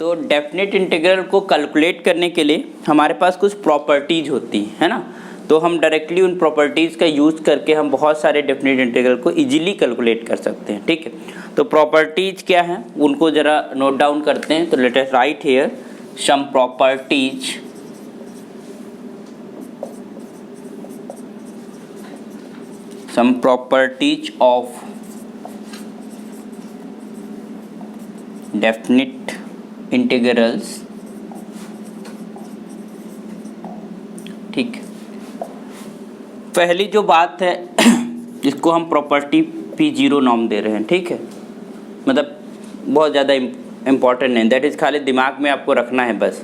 तो definite integral को calculate करने के लिए हमारे पास कुछ प्रॉपर्टीज होती है ना, तो हम डायरेक्टली उन प्रॉपर्टीज़ का यूज़ करके हम बहुत सारे डेफिनेट इंटीग्रल को इजीली कैलकुलेट कर सकते हैं। ठीक है, तो प्रॉपर्टीज क्या हैं उनको ज़रा नोट डाउन करते हैं। तो let us write here some properties of definite integrals. ठीक, पहली जो बात है जिसको हम प्रॉपर्टी P0 नाम दे रहे हैं। ठीक है, मतलब बहुत ज़्यादा इम्पॉर्टेंट है, दैट इज़ खाली दिमाग में आपको रखना है बस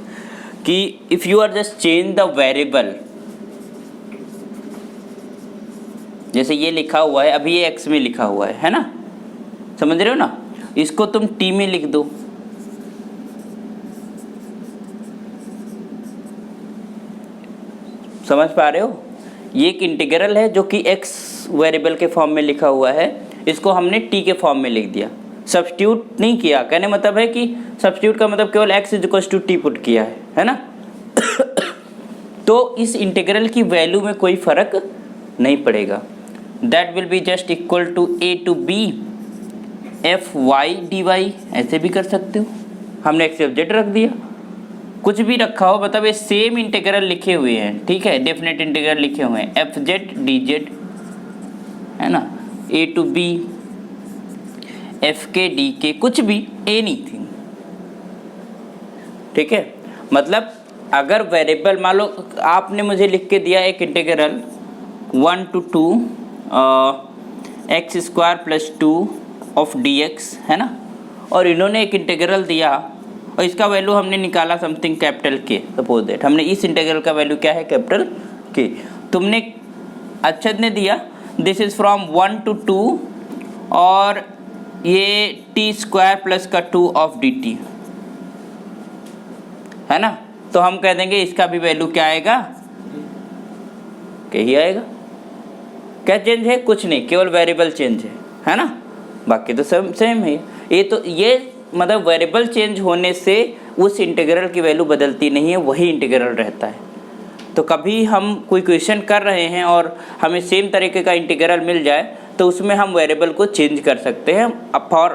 कि if you are just change the variable, जैसे ये लिखा हुआ है, अभी ये x में लिखा हुआ है ना, समझ रहे हो ना, इसको तुम t में लिख दो, समझ पा रहे हो, ये एक इंटीग्रल है जो कि x वेरिएबल के फॉर्म में लिखा हुआ है, इसको हमने t के फॉर्म में लिख दिया, सब्स्टिट्यूट नहीं किया। कहने मतलब है कि सब्स्टिट्यूट का मतलब केवल x = t पुट किया है ना। तो इस इंटीग्रल की वैल्यू में कोई फर्क नहीं पड़ेगा, that will be just equal to a to b fy dy, ऐसे भी कर सकते हो, हमने x z रख दिया, कुछ भी रखा हो, मतलब ये सेम इंटीग्रल लिखे हुए हैं। ठीक है, डेफिनेट इंटीग्रल लिखे हुए हैं f z dz है ना, a to b f k d k, कुछ भी एनीथिंग। ठीक है, मतलब अगर वेरिएबल मान लो आपने मुझे लिख के दिया एक integral 1 to 2 x² + 2 of dx है ना, और इन्होंने एक इंटीग्रल दिया और इसका वैल्यू हमने निकाला something capital K, suppose that हमने इस इंटीग्रल का वैल्यू क्या है कैपिटल K, तुमने अक्षद ने दिया दिस इज फ्रॉम 1 to 2 और ये t² + 2 ऑफ dt है ना, तो हम कह देंगे इसका भी वैल्यू क्या आएगा, क्या ही आएगा। क्या चेंज है, कुछ नहीं, केवल वेरिएबल चेंज है ना, बाकी तो सब सेम है। ये तो ये मतलब वेरिएबल चेंज होने से उस इंटीग्रल की वैल्यू बदलती नहीं है, वही इंटीग्रल रहता है। तो कभी हम कोई क्वेश्चन कर रहे हैं और हमें सेम तरीके का इंटीग्रल मिल जाए तो उसमें हम वेरिएबल को चेंज कर सकते हैं फॉर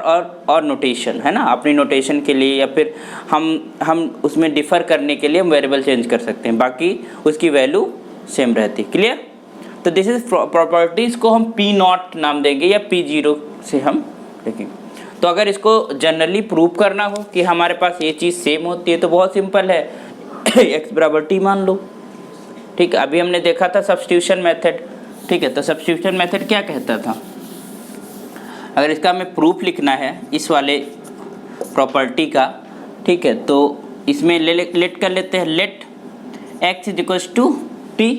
और नोटेशन है ना, अपनी नोटेशन के लिए, या फिर हम उसमें डिफ़र करने के लिए हम वेरिएबल चेंज कर सकते हैं, बाकी उसकी वैल्यू सेम रहती है। क्लियर, तो दिस इज प्रॉपर्टीज़ को हम P0 नाम देंगे या P0 से हम देखेंगे। तो अगर इसको जनरली प्रूव करना हो कि हमारे पास ये चीज़ सेम होती है तो बहुत सिंपल है, x = t मान लो। ठीक है, अभी हमने देखा था सब्स्टिट्यूशन मेथड। ठीक है, तो सब्स्टिट्यूशन मेथड क्या कहता था, अगर इसका हमें प्रूफ लिखना है इस वाले प्रॉपर्टी का, ठीक है, तो इसमें लेट कर लेते हैं, लेट x = t,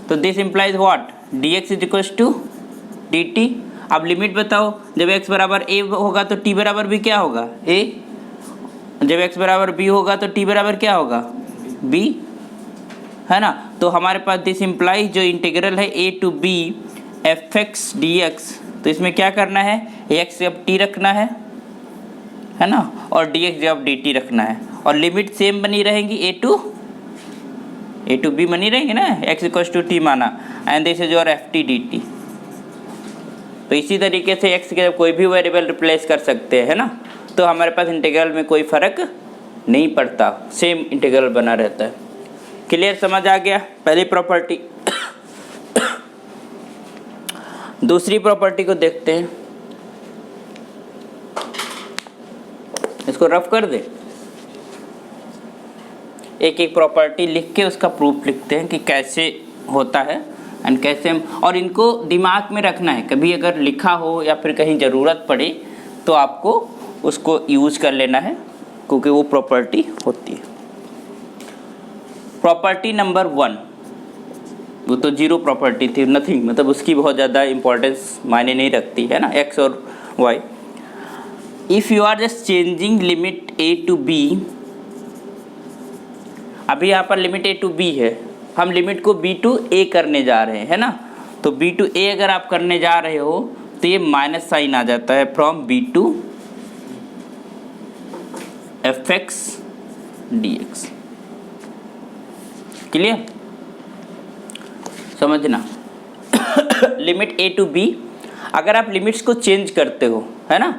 तो this implies what, dx = dt। अब लिमिट बताओ, जब x = a होगा तो t बराबर भी क्या होगा, a, जब x = b होगा तो t बराबर क्या होगा, b है ना। तो हमारे पास दिस इम्प्लाइज जो इंटीग्रल है a to b fx dx, तो इसमें क्या करना है, x जब t रखना है ना, और dx जब dt रखना है, और लिमिट सेम बनी रहेंगी, a to b बनी रहेंगी ना, x = t माना, and this is your ft dt। तो इसी तरीके से x के कोई भी वेरिएबल रिप्लेस कर सकते हैं ना, तो हमारे पास इंटीग्रल में कोई फ़र्क नहीं पड़ता, सेम इंटीग्रल बना रहता है। क्लियर, समझ आ गया पहली प्रॉपर्टी। दूसरी प्रॉपर्टी को देखते हैं, इसको रफ कर दे, एक एक प्रॉपर्टी लिख के उसका प्रूफ लिखते हैं कि कैसे होता है एंड कैसे हम, और इनको दिमाग में रखना है, कभी अगर लिखा हो या फिर कहीं ज़रूरत पड़े तो आपको उसको यूज़ कर लेना है, क्योंकि वो प्रॉपर्टी होती है। प्रॉपर्टी नंबर 1, वो तो जीरो प्रॉपर्टी थी, नथिंग, मतलब उसकी बहुत ज़्यादा इंपॉर्टेंस मायने नहीं रखती है ना, x और y। If you are just changing limit a to b, अभी यहाँ पर लिमिट a to b है, हम लिमिट को b to a करने जा रहे हैं ना, तो b to a अगर आप करने जा रहे हो तो ये माइनस साइन आ जाता है, from b to fx dx। Clear? समझना लिमिट a टू b, अगर आप लिमिट्स को चेंज करते हो, है ना,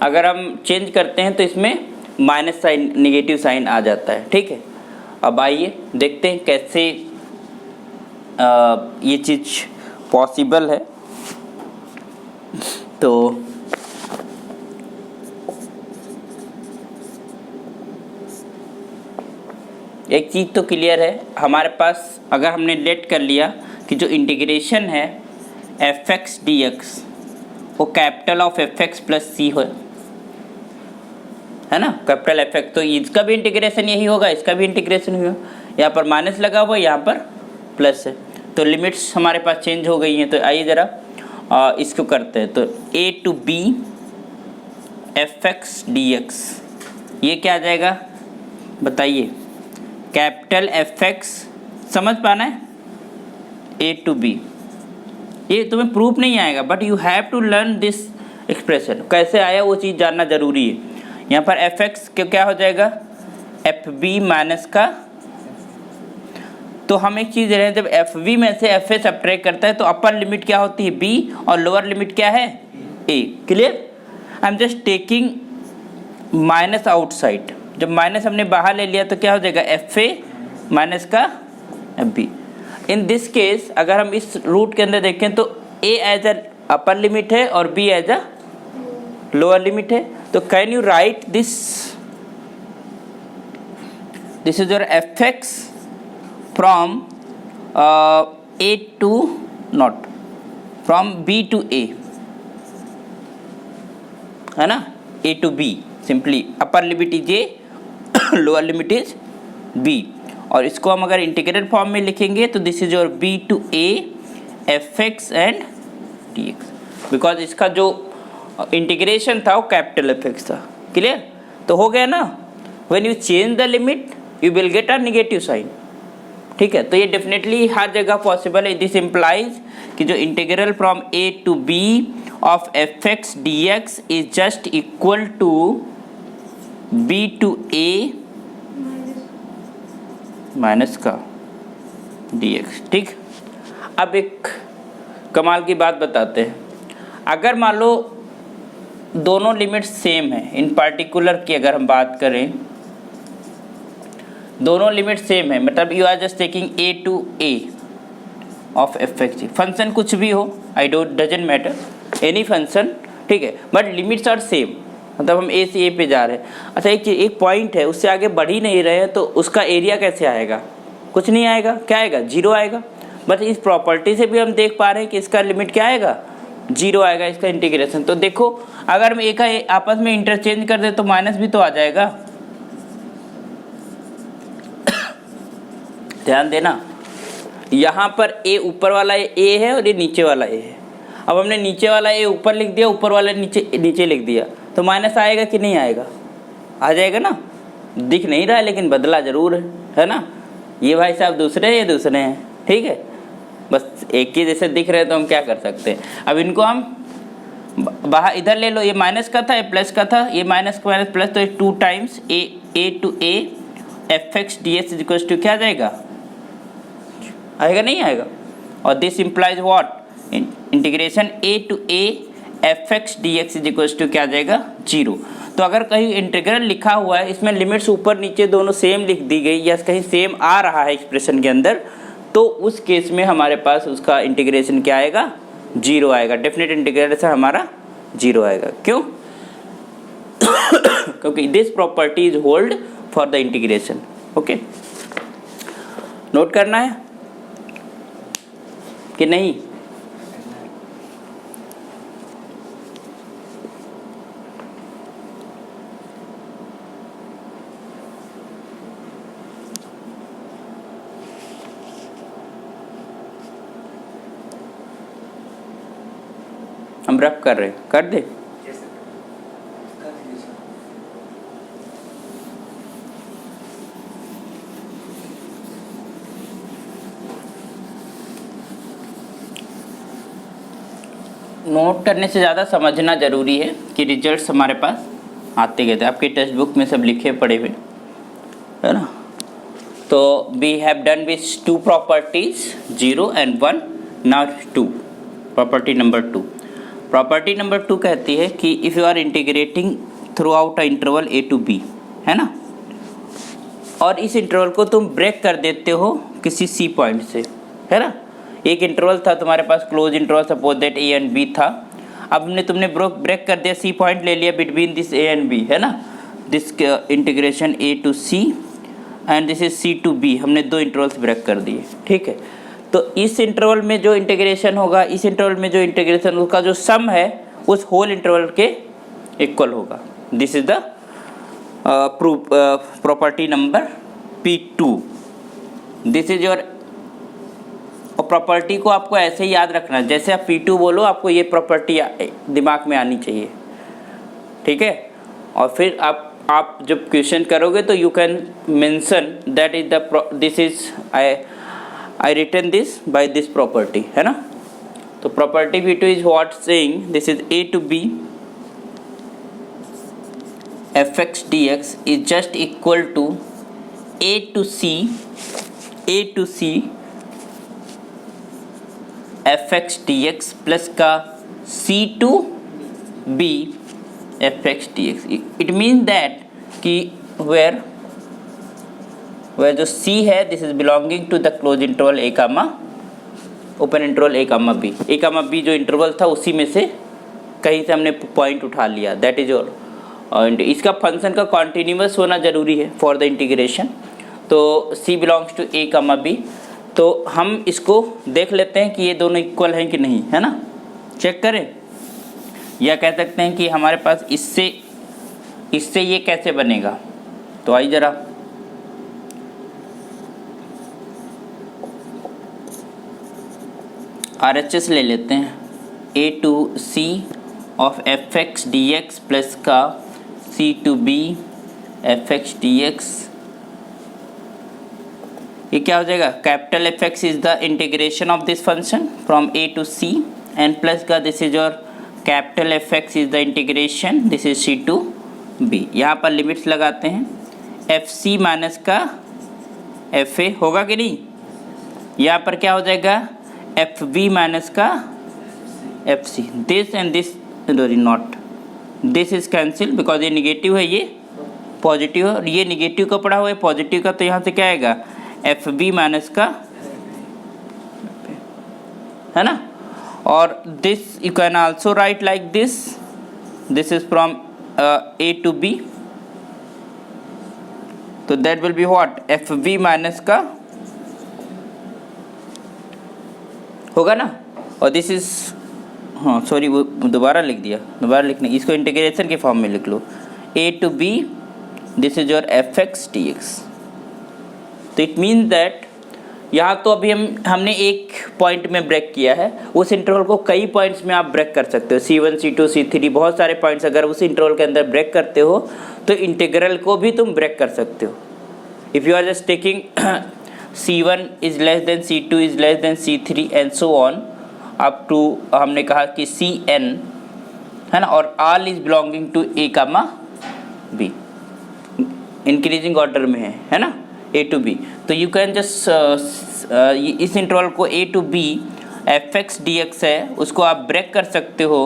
अगर हम चेंज करते हैं तो इसमें माइनस साइन, निगेटिव साइन आ जाता है। ठीक है, अब आइए देखते हैं कैसे ये चीज़ पॉसिबल है। तो एक चीज़ तो क्लियर है हमारे पास, अगर हमने लेट कर लिया कि जो इंटीग्रेशन है एफ एक्स डी एक्स वो capital of F X plus C है ना, कैपिटल एफ एक्स, तो इसका भी इंटीग्रेशन यही होगा, इसका भी इंटीग्रेशन होगा। यहाँ पर माइनस लगा हुआ, यहाँ पर प्लस है, तो लिमिट्स हमारे पास चेंज हो गई हैं। तो आइए ज़रा इसको करते हैं। तो a to b f x D x, ये क्या आ जाएगा बताइए? कैपिटल एफ एक्स, समझ पाना है, a टू b, ये तुम्हें प्रूफ नहीं आएगा but you have to learn this expression. कैसे आया वो चीज़ जानना जरूरी है। यहाँ पर एफ एक्स क्या हो जाएगा? एफ बी माइनस का, तो हम एक चीज़ रहे हैं, जब एफ बी में से एफ ए सब्ट्रैक्ट करता है तो अपर लिमिट क्या होती है? बी, और लोअर लिमिट क्या है? A. Clear? I am just taking minus outside, जब माइनस हमने बाहर ले लिया तो क्या हो जाएगा? एफ ए माइनस का F B. In this case अगर हम इस रूट के अंदर देखें तो ए एज अ अपर लिमिट है और B as a lower limit है। तो can you write this is your F X from A to not from B to A, है ना, A to B, simply upper limit is A lower limit is B. और इसको हम अगर integrated form में लिखेंगे तो this is your B to A F X and D X, because इसका जो इंटीग्रेशन था वो कैपिटल एफ एक्स था। क्लियर? तो हो गया ना, when you change the limit you will get a negative sign. ठीक है, तो ये डेफिनेटली हर जगह पॉसिबल है। दिस इम्प्लाइज कि जो integral from A to b of F x D x is just equal to b to a minus का d x. ठीक, अब एक कमाल की बात बताते हैं। अगर मान लो दोनों लिमिट सेम है, इन पार्टिकुलर की अगर हम बात करें, दोनों लिमिट सेम है, मतलब you are just taking a to a of F x, function कुछ भी हो, I don't doesn't matter, any function, ठीक है, बट लिमिट्स आर सेम, मतलब हम ए से ए पे जा रहे हैं। अच्छा, एक पॉइंट है, उससे आगे बढ़ ही नहीं रहे हैं, तो उसका एरिया कैसे आएगा? कुछ नहीं आएगा। क्या आएगा? जीरो आएगा। बट इस प्रॉपर्टी से भी हम देख पा रहे हैं कि इसका लिमिट क्या आएगा? जीरो आएगा, इसका इंटीग्रेशन। तो देखो, अगर हम ए का आपस में इंटरचेंज कर दे तो माइनस भी तो आ जाएगा। ध्यान देना, यहाँ पर ए ऊपर वाला ए है और ये नीचे वाला ए है। अब हमने नीचे वाला ए ऊपर लिख दिया, ऊपर वाला नीचे लिख दिया, तो माइनस आएगा कि नहीं आएगा? आ जाएगा ना। दिख नहीं रहा है लेकिन बदला जरूर है ना। ये भाई साहब दूसरे हैं, ये दूसरे हैं, ठीक है, बस एक ही जैसे दिख रहे हैं, तो हम क्या कर सकते हैं? अब इनको हम बाहर इधर ले लो, ये माइनस का था, ये प्लस का था, ये माइनस का माइनस प्लस, तो ये 2 times a to A F x D x is equal to क्या जाएगा? आएगा नहीं आएगा? और this implies what? Integration a to A F x D x is equal to क्या जाएगा? 0। तो अगर कहीं इंटीग्रल लिखा हुआ है, इसमें लिमिट्स ऊपर नीचे दोनों सेम लिख दी गई, या कहीं सेम आ रहा है एक्सप्रेशन के अंदर, तो उस केस में हमारे पास उसका इंटीग्रेशन क्या आएगा? 0 आएगा। डेफिनेट इंटीग्रेशन हमारा 0 आएगा। क्यों? क्योंकि this property is hold for the integration. Okay, note करना है कि नहीं? हम रफ कर रहे हैं, कर दे। नोट करने से ज़्यादा समझना ज़रूरी है कि रिजल्ट्स हमारे पास आते गए थे, आपके टेक्स्ट बुक में सब लिखे पड़े हुए। है ना। तो we have done with 2 properties 0 and 1, now 2 property number 2। Property number 2 कहती है कि if you are integrating throughout a interval a to b, है ना, और इस इंटरवल को तुम ब्रेक कर देते हो किसी c पॉइंट से, है ना। एक इंटरवल था तुम्हारे पास, close interval, suppose that a and b था। अब तुमने ब्रेक कर दिया, c पॉइंट ले लिया between this a and b, है ना। This integration a to c and this is c to b, हमने 2 इंटरवल्स ब्रेक कर दिए, ठीक है। तो इस इंटरवल में जो इंटीग्रेशन होगा, इस इंटरवल में जो इंटीग्रेशन, उसका जो सम है उस होल इंटरवल के इक्वल होगा। This is the property number P2। This is your, और प्रॉपर्टी को आपको ऐसे ही याद रखना, जैसे आप P2 बोलो आपको ये प्रॉपर्टी दिमाग में आनी चाहिए, ठीक है। और फिर आप जब क्वेश्चन करोगे तो you can mention that is the, this is I written this by this property, है ना। तो property P2 is what saying this is a to b fx dx is just equal to a to c fx dx plus का c to b fx dx। It mean that कि where जो c है this is belonging to the close interval a comma open interval a comma b जो interval था उसी में से कहीं से हमने पॉइंट उठा लिया, दैट इज योर। और इसका फंक्शन का कॉन्टिन्यूअस होना जरूरी है फॉर द इंटीग्रेशन। तो c belongs to a comma b। तो हम इसको देख लेते हैं कि ये दोनों इक्वल हैं कि नहीं, है ना, चेक करें। या कह सकते हैं कि हमारे पास इससे ये कैसे बनेगा। तो आइए जरा RHS ले लेते हैं, a to c of fx dx plus का c to b fx dx। ये क्या हो जाएगा, capital fx is the integration of this function from a to c and plus का this is your capital fx is the integration, this is c to b। यहाँ पर limits लगाते हैं, fc minus का fa होगा कि नहीं। यहाँ पर क्या हो जाएगा, fb माइनस का fc। This and this not, this is cancel because ये निगेटिव है, ये पॉजिटिव है, और ये निगेटिव का पड़ा हुआ है पॉजिटिव का, तो यहाँ से क्या आएगा fb माइनस का, है ना। और this you can also right like this, this is from a to b, तो that will be what fb minus का होगा ना। और दिस इज, हाँ सॉरी वो दोबारा लिख दिया, दोबारा लिखने, इसको इंटीग्रेशन के फॉर्म में लिख लो, a to b this is your fx dx। तो इट मीन्स दैट यहाँ तो अभी हमने एक पॉइंट में ब्रेक किया है, उस इंटरवल को कई पॉइंट्स में आप ब्रेक कर सकते हो, C1 C2 C3 बहुत सारे पॉइंट्स अगर उस इंटरवल के अंदर ब्रेक करते हो तो इंटीग्रल को भी तुम ब्रेक कर सकते हो। If you are just taking C1 is less than C2 is less than C3 and so on up to, हमने कहा कि Cn, है ना, और all is belonging to a comma b, increasing order में है ना, a to b। तो यू कैन जस्ट इस इंटरवल को a to b fx dx है, उसको आप ब्रेक कर सकते हो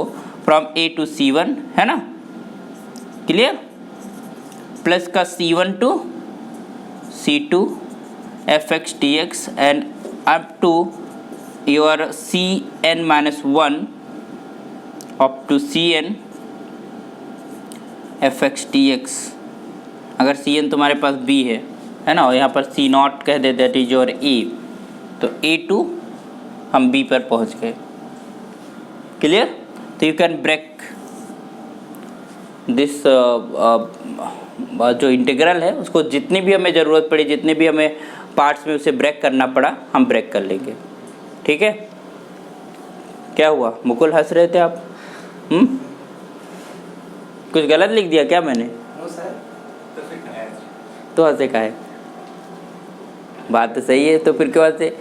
फ्रॉम a to c1, है ना, क्लियर, प्लस का c1 to c2 fx dx and up to your cn minus 1 up to cn fx dx। अगर cn तुम्हारे पास b है ना, और यहाँ पर c0 कह दे, दैट इज योर a, तो a2 हम b पर पहुँच गए, क्लियर। तो यू कैन ब्रेक दिस जो इंटीग्रल है उसको जितनी भी हमें ज़रूरत पड़ी, जितने भी हमें पार्ट्स में उसे ब्रेक करना पड़ा हम ब्रेक कर लेंगे, ठीक है। क्या हुआ, मुकुल हंस रहे थे आप, कुछ गलत लिख दिया क्या मैंने? तो हंसे का है, बात तो सही है, तो फिर क्यों हंसे,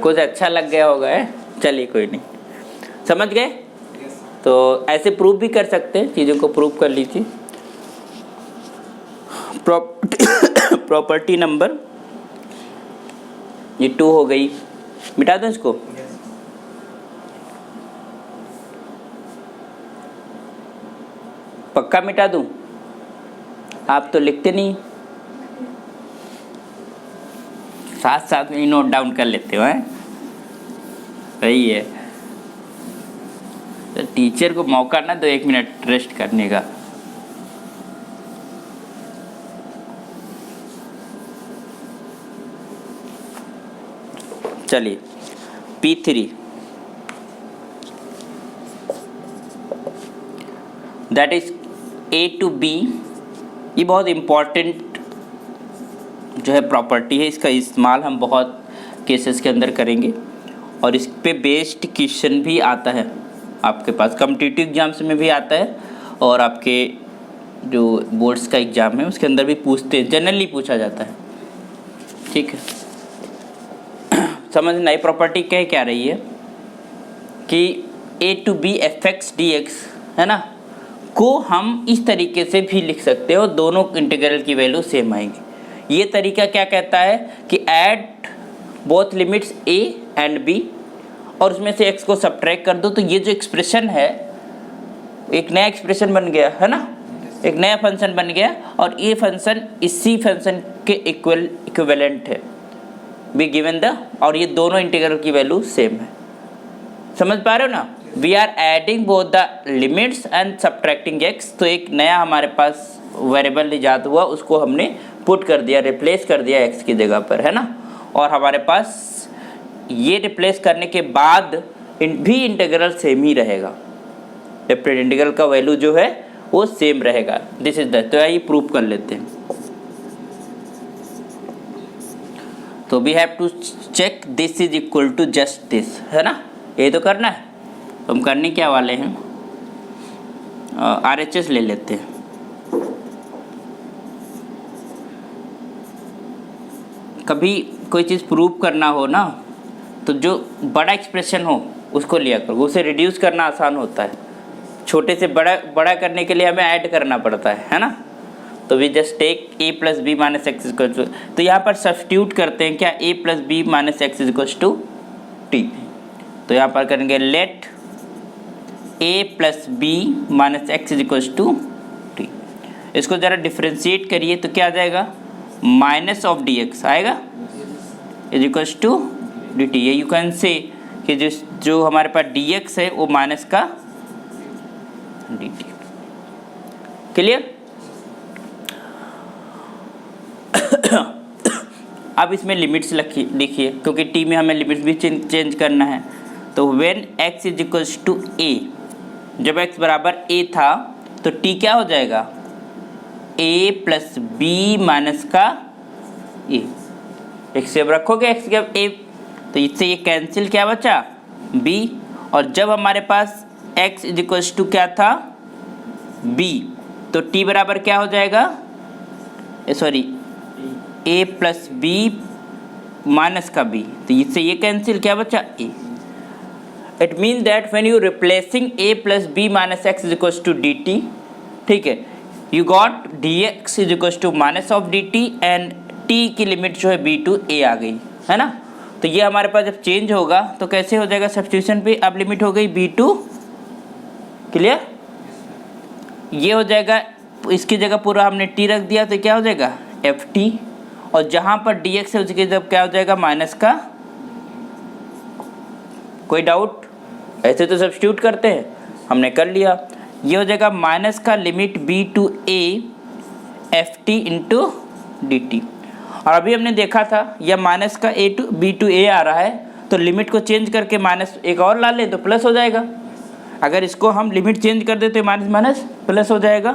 कुछ अच्छा लग गया होगा, है, चलिए कोई नहीं, समझ गए। तो ऐसे प्रूव भी कर सकते हैं, चीज़ों को प्रूव कर लीजिए। प्रॉपर्टी नंबर ये 2 हो गई, मिटा दो इसको। पक्का मिटा दूं? आप तो लिखते नहीं, साथ साथ में ही नोट डाउन कर लेते हो हैं। सही है, तो टीचर को मौका ना दो 1 मिनट रेस्ट करने का। चलिए P3 that is A to B, ये बहुत इम्पॉर्टेंट जो है प्रॉपर्टी है, इसका इस्तेमाल हम बहुत केसेस के अंदर करेंगे और इस पे बेस्ड क्वेश्चन भी आता है आपके पास, कॉम्पिटिटिव एग्जाम्स में भी आता है और आपके जो बोर्ड्स का एग्ज़ाम है उसके अंदर भी पूछते हैं, जनरली पूछा जाता है। ठीक है, समझ नई प्रॉपर्टी कह क्या रही है कि A to B fx dx है ना, को हम इस तरीके से भी लिख सकते हो, दोनों इंटीग्रल की वैल्यू सेम आएगी। ये तरीका क्या कहता है कि add both limits a and b और उसमें से x को सब्ट्रैक्ट कर दो, तो ये जो एक्सप्रेशन है एक नया एक्सप्रेशन बन गया है ना, एक नया फंक्शन बन गया और ये फंक्शन इसी फंक्शन के इक्विवेलेंट है, बी गिवन द, और ये दोनों इंटीग्रल की वैल्यू सेम है। समझ पा रहे हो ना? We are adding both the limits and subtracting x, तो एक नया हमारे पास वेरिएबल इजाद हुआ, उसको हमने पुट कर दिया, रिप्लेस कर दिया x की जगह पर, है ना। और हमारे पास ये रिप्लेस करने के बाद भी इंटीग्रल सेम ही रहेगा, सेपरेट इंटीग्रल का वैल्यू जो है वो सेम रहेगा। दिस इज द, तो आइए प्रूव कर लेते हैं। तो we have to check this is equal to just this, है ना, ये तो करना है। तो हम करने क्या वाले हैं, RHS ले लेते हैं। कभी कोई चीज़ प्रूव करना हो ना, तो जो बड़ा एक्सप्रेशन हो उसको लिया करो, उसे रिड्यूस करना आसान होता है, छोटे से बड़ा करने के लिए हमें ऐड करना पड़ता है ना। तो we just take a plus b minus x equal to, तो यहाँ पर सब्स्टिट्यूट करते हैं क्या, a plus b minus x equal to t. तो यहाँ पर करेंगे let a plus b minus x equal to t. इसको ज़रा डिफ्रेंशिएट करिए तो क्या आ जाएगा, माइनस ऑफ डी एक्स आएगा is equal to d t. ये यू कैन से कि जो हमारे पास डी एक्स है वो माइनस का डी टी। क्लियर? अब इसमें लिमिट्स लिखिए क्योंकि टी में हमें लिमिट्स भी चेंज करना है। तो when x is equals to a, जब x बराबर a था तो t क्या हो जाएगा, a प्लस बी माइनस का a। एक से अब रखोगे x के a, तो इससे ये कैंसिल क्या बचा b, और जब हमारे पास x इज इक्वल्स टू क्या था b, तो t बराबर क्या हो जाएगा, sorry a plus b minus का b, तो इससे ये कैंसिल क्या बचा a। It mean that when you replacing a plus b minus x is equal to d t, ठीक है, you got d x is equal to minus of d t and t की limit जो है b to a आ गई, है ना। तो ये हमारे पास जब चेंज होगा तो कैसे हो जाएगा, सब्स्टिट्यूशन पे अब लिमिट हो गई b टू, क्लियर। ये हो जाएगा, इसकी जगह पूरा हमने t रख दिया तो क्या हो जाएगा एफ टी, और जहाँ पर dx है उसकी जब क्या हो जाएगा माइनस का, कोई डाउट? ऐसे तो सब्स्टिट्यूट करते हैं, हमने कर लिया। ये हो जाएगा माइनस का limit b to a f t into d t. और अभी हमने देखा था यह माइनस का a to b to a आ रहा है, तो लिमिट को चेंज करके माइनस एक और ला लें तो प्लस हो जाएगा। अगर इसको हम लिमिट चेंज कर देते तो माइनस माइनस प्लस हो जाएगा।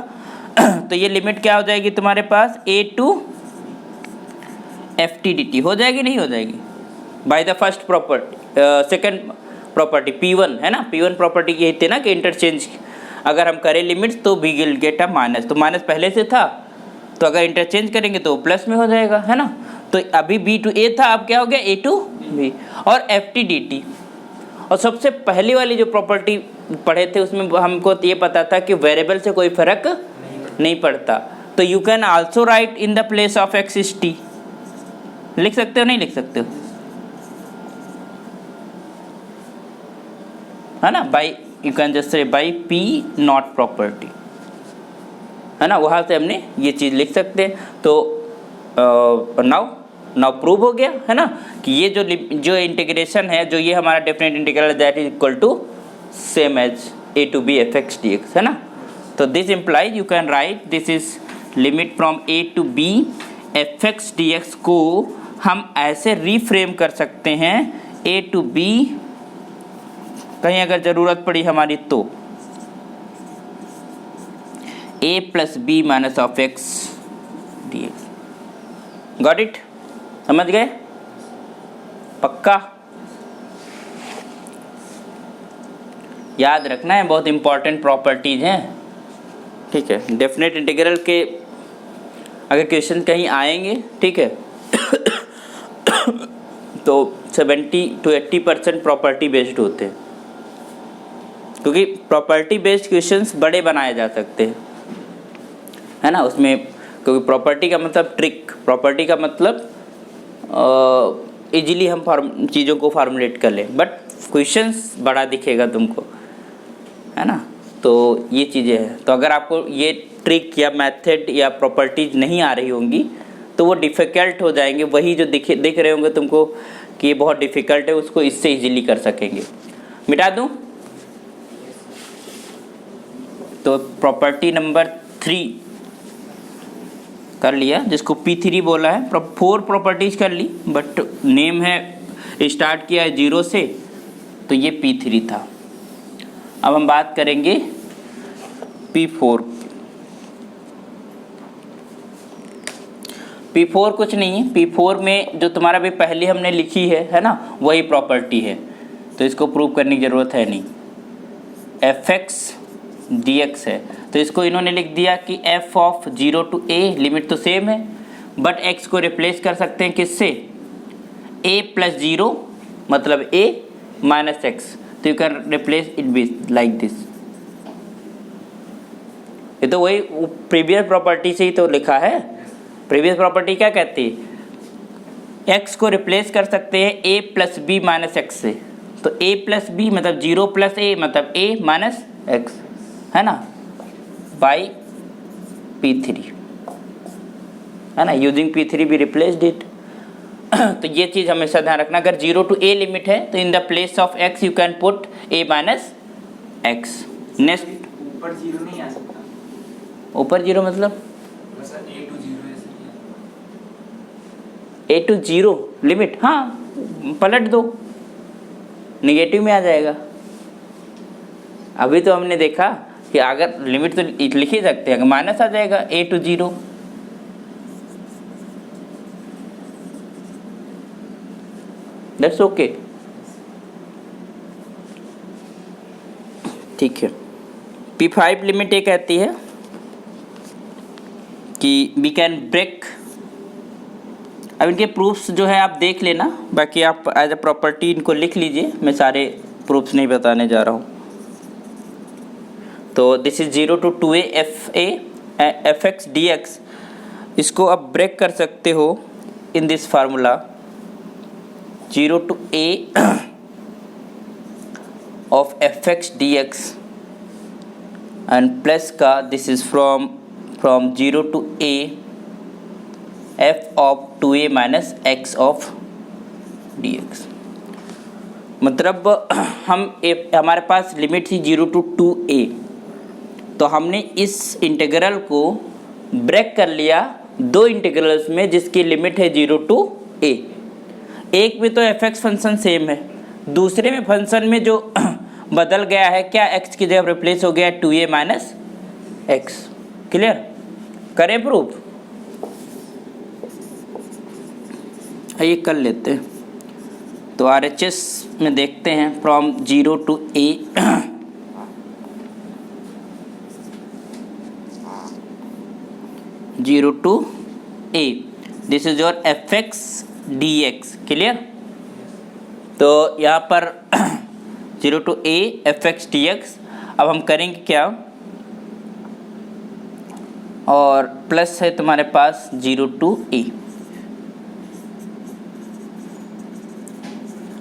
तो ये लिमिट क्या हो जाएगी तुम्हारे पास, a to f t d t हो जाएगी, नहीं हो जाएगी, by the first property, second property P1 है ना। P1 प्रॉपर्टी यही थी ना कि इंटरचेंज अगर हम करें लिमिट्स तो we will get a minus, तो माइनस पहले से था तो अगर इंटरचेंज करेंगे तो प्लस में हो जाएगा, है ना। तो अभी b टू a था, अब क्या हो गया a टू b, और एफ टी डी टी। और सबसे पहली वाली जो प्रॉपर्टी पढ़े थे उसमें हमको ये पता था कि वेरिएबल से कोई फर्क नहीं पड़ता, तो you can also right in the place of x is T, लिख सकते हो नहीं लिख सकते हो, है ना, by you can just say by P not property, है ना, वहां से हमने ये चीज लिख सकते हैं। तो नाउ प्रूव हो गया, है ना, कि ये जो इंटीग्रेशन है, जो ये हमारा definite integral that is equal to same as a to b f x dx, है ना। तो this implies you can write this is limit from a to b f x dx को हम ऐसे रीफ्रेम कर सकते हैं a to b, कहीं अगर ज़रूरत पड़ी हमारी तो a plus b minus of x dx। Got it, समझ गए, पक्का याद रखना है, बहुत इंपॉर्टेंट प्रॉपर्टीज हैं, ठीक है। डेफिनेट इंटीग्रल के अगर क्वेश्चन कहीं आएंगे, ठीक है, तो 70 to 80% प्रॉपर्टी बेस्ड होते हैं, क्योंकि प्रॉपर्टी बेस्ड क्वेश्चंस बड़े बनाए जा सकते हैं, है ना, उसमें, क्योंकि प्रॉपर्टी का मतलब ट्रिक, प्रॉपर्टी का मतलब इजीली हम चीज़ों को फार्मुलेट कर लें, बट क्वेश्चंस बड़ा दिखेगा तुमको, है ना। तो ये चीज़ें हैं, तो अगर आपको ये ट्रिक या मेथड या प्रॉपर्टीज नहीं आ रही होंगी तो वो डिफ़िकल्ट हो जाएंगे, वही जो दिख रहे होंगे तुमको कि ये बहुत डिफ़िकल्ट है, उसको इससे इजीली कर सकेंगे। मिटा दूं? तो प्रॉपर्टी नंबर 3 कर लिया, जिसको P3 बोला है, 4 प्रॉपर्टीज कर ली, बट नेम है, स्टार्ट किया है 0 से, तो ये P3 था। अब हम बात करेंगे P4। P4 कुछ नहीं है, P4 में जो तुम्हारा भी पहले हमने लिखी है ना, वही प्रॉपर्टी है, तो इसको प्रूव करने की ज़रूरत है नहीं। fx dx है, तो इसको इन्होंने लिख दिया कि f of 0 to a, limit तो सेम है, बट x को रिप्लेस कर सकते हैं किससे, a प्लस 0 मतलब a माइनस x, तो you can replace it with like this. ये तो वही प्रीवियस प्रॉपर्टी से ही तो लिखा है। प्रीवियस प्रॉपर्टी क्या कहती है, x को रिप्लेस कर सकते हैं a plus b minus x से, तो a प्लस बी मतलब 0 प्लस a मतलब a माइनस एक्स, है ना, बाई P3, है ना, यूजिंग P3 भी रिप्लेस्ड इट। तो ये चीज़ हमेशा ध्यान रखना, अगर 0 to a लिमिट है तो in the place of x you can put a minus x. Next, ऊपर 0 नहीं आ सकता, ऊपर 0 मतलब a to 0 लिमिट, हाँ पलट दो, निगेटिव में आ जाएगा। अभी तो हमने देखा कि अगर लिमिट तो लिख ही सकते हैं, अगर माइनस आ जाएगा a to 0, दैट्स ओके, ठीक है। P5 लिमिट ये कहती है कि वी कैन ब्रेक, अब इनके प्रूफ्स जो है आप देख लेना, बाकी आप एज अ प्रॉपर्टी इनको लिख लीजिए, मैं सारे प्रूफ्स नहीं बताने जा रहा हूँ। तो this is 0 to 2a F x D X, इसको आप ब्रेक कर सकते हो in this formula 0 to a of fx dx and plus का this is from 0 to a f of 2a minus x of dx। मतलब हमारे पास limit थी 0 to 2a, तो हमने इस इंटीग्रल को ब्रेक कर लिया दो इंटीग्रल्स में जिसकी लिमिट है 0 to a। एक में तो fx फंक्शन सेम है, दूसरे में फंक्शन में जो बदल गया है, क्या x की जगह रिप्लेस हो गया 2a माइनस एक्स। क्लियर, करें प्रूफ, ये कर लेते हैं। तो RHS में देखते हैं from 0 to a zero to a, this is your fx dx। Clear, तो यहाँ पर 0 to a fx dx। अब हम करेंगे क्या, और प्लस है तुम्हारे पास 0 to a।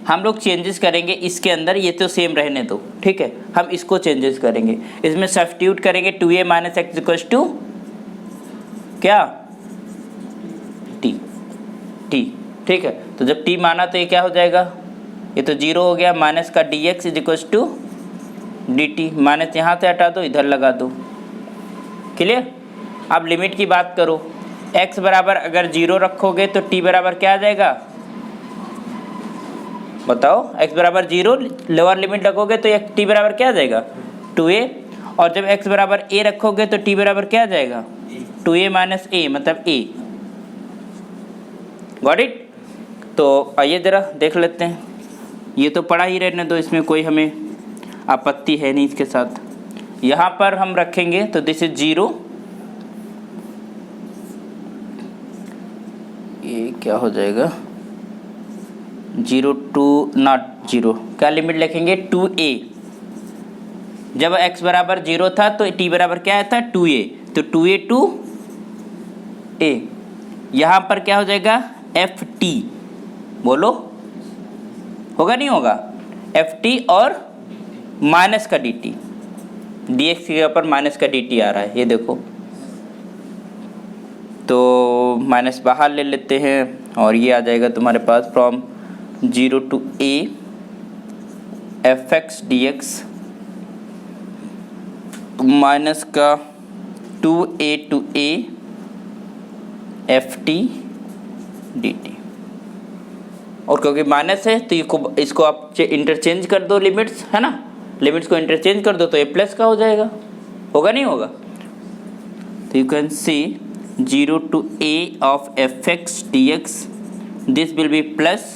हम लोग चेंजेस करेंगे इसके अंदर, ये तो सेम रहने दो, ठीक है। हम इसको चेंजेस करेंगे, इसमें सब्स्टिट्यूट करेंगे 2a minus x equals to क्या t, ठीक है। तो जब t माना तो ये क्या हो जाएगा, ये तो 0 हो गया, माइनस का dx is equals to dt, minus यहाँ से हटा दो, इधर लगा दो, क्लियर। अब लिमिट की बात करो, x बराबर अगर 0 रखोगे तो t बराबर क्या आ जाएगा, बताओ। x बराबर 0 लोअर लिमिट रखोगे तो t बराबर क्या आ जाएगा 2a, और जब x बराबर a रखोगे तो t बराबर क्या आ जाएगा 2a माइनस a, मतलब a। Got it. तो आइए ज़रा देख लेते हैं, ये तो पढ़ा ही रहने दो, इसमें कोई हमें आपत्ति है नहीं इसके साथ। यहाँ पर हम रखेंगे तो दिस इज 0, ये क्या हो जाएगा 0 to नॉट 0, क्या लिमिट लिखेंगे 2a। जब x बराबर 0 था तो t बराबर क्या आया था 2a, तो 2a to a। यहाँ पर क्या हो जाएगा ft, बोलो होगा नहीं होगा, ft और माइनस का dt, dx के ऊपर माइनस का dt आ रहा है, ये देखो। तो माइनस बाहर ले लेते हैं और ये आ जाएगा तुम्हारे पास from 0 to a fx dx minus का 2a to a ft dt। और क्योंकि माइनस है तो इसको आप इंटरचेंज कर दो, लिमिट्स है ना, लिमिट्स को इंटरचेंज कर दो तो ये प्लस का हो जाएगा, होगा नहीं होगा। तो you can see 0 to a of fx dx, this will be plus